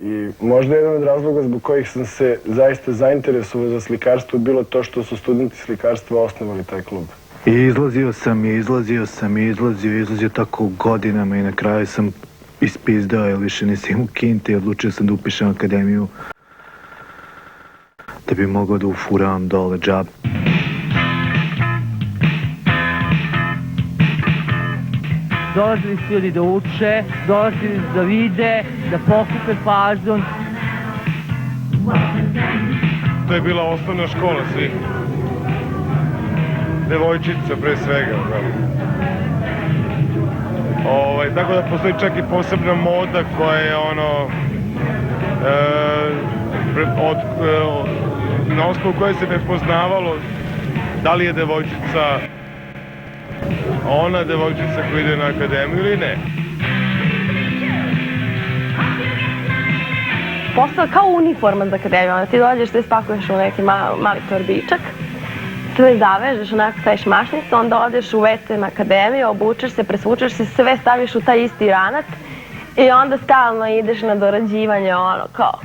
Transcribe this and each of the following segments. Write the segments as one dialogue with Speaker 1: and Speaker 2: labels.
Speaker 1: I možda jedan od razloga zbog kojih sam se zaista zainteresovao za slikarstvo bilo to što su studenti slikarstva osnovali taj klub.
Speaker 2: I izlazio tako godinama i na kraju sam ispizdao jer više nisam imao kinte i odlučio sam da upišem akademiju da bi mogao da ufuravam dole džab.
Speaker 3: Dolazili su ljudi da uče, dolazili da vide, da pokupe pažnju.
Speaker 4: To je bila osnovna škola svih. Devojčica pre svega. Tako da postoji čak i posebna moda koja je na osnovu koje se ne poznavalo da li je devojčica ona devojčica koja ide na akademiju ili ne.
Speaker 5: Postao kao uniforma za akademiju, onda ti dođeš, sve spakuješ u neki mali torbičak, sve zavežeš, onako staviš mašnicu, onda odeš u WC na akademiju, obučeš se, presvučeš se, sve staviš u taj isti ranac i onda stalno ideš na dorađivanje, ono kao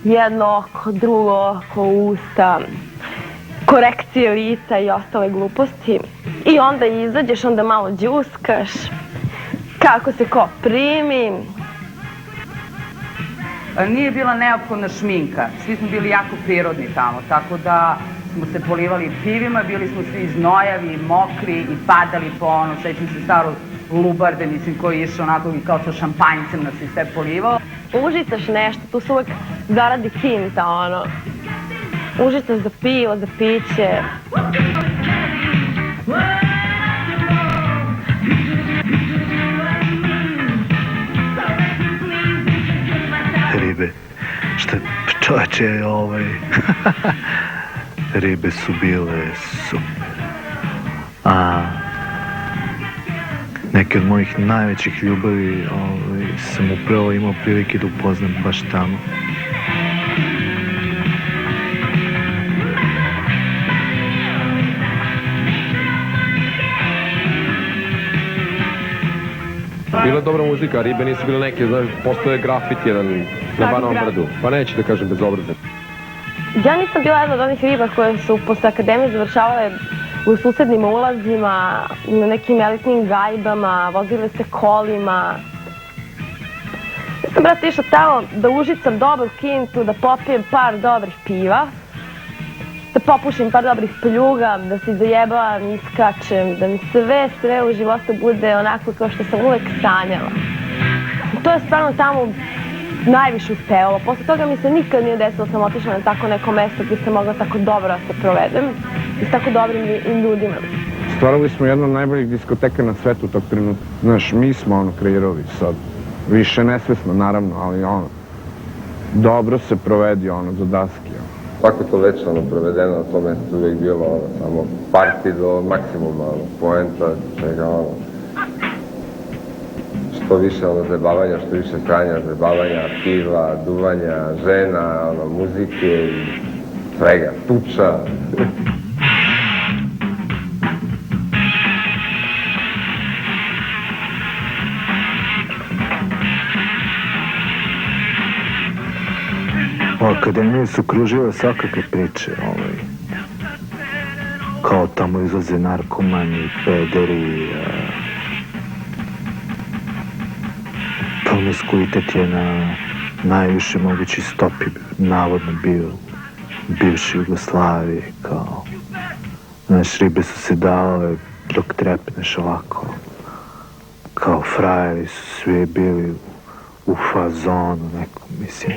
Speaker 5: jedno oko, drugo oko, usta, korekcije lica i ostale gluposti. I onda izađeš, onda malo džuskaš, kako se ko primi.
Speaker 6: Nije bila neophodna šminka, svi smo bili jako prirodni tamo, tako da smo se polivali pivima, bili smo svi znojavi, mokri i padali po sećam se starog lubarde, koji je išao onako i kao sa šampanjcem nas i sve polivao.
Speaker 5: Užicaš nešto, tu se uvek zaradi kinta, užicaš za pivo, za piće.
Speaker 2: Ribe, šta čoveče, ribe su bile super. Neke od mojih najvećih ljubavi sam upravo imao prilike da upoznam baš tamo.
Speaker 7: Bila dobra muzika, a ribe nisu bile neke, znaš, postoje grafit jedan na Banovom brdu, pa neću da kažem bezobrazno.
Speaker 5: Ja nisam bila jedna od onih riba koje su posle akademije završavale u susednim ulazima, na nekim elitnim gajbama, vozile se kolima. Ja sam, brate, išla tamo da užicam dobru kintu, da popijem par dobrih piva, da popušim par dobrih pljuga, da se zajebavam, iskačem, da mi sve u životu bude onako kao što sam uvek sanjala. I to je stvarno tamo najviše uspevalo. Posle toga mi se nikad nije desilo da sam otišla na tako neko mesto gdje sam mogla tako dobro da se provedem i s tako dobrim ljudima.
Speaker 8: Stvarali smo jednu od najboljih diskoteka na svetu tog trenutka. Znaš, mi smo kreirali sad. Više nesvesno, naravno, ali dobro se provedi za daski.
Speaker 7: Svako to već provedeno na tom mestu uvijek bilo samo parti do maksimuma, poenta, čega što više zabavanja, što više sranja, zabavanja, piva, duvanja, žena, muzike i svega, tuča.
Speaker 2: U akademiji su kružile svakakve priče, kao tamo izlaze narkomani, pederi, promiskuitet je na najviše mogući stopi, navodno bio u bivšoj Jugoslaviji, kao, znaš, ribe su se davale dok trepneš ovako, kao frajeri su svi bili u fazonu nekom, mislim.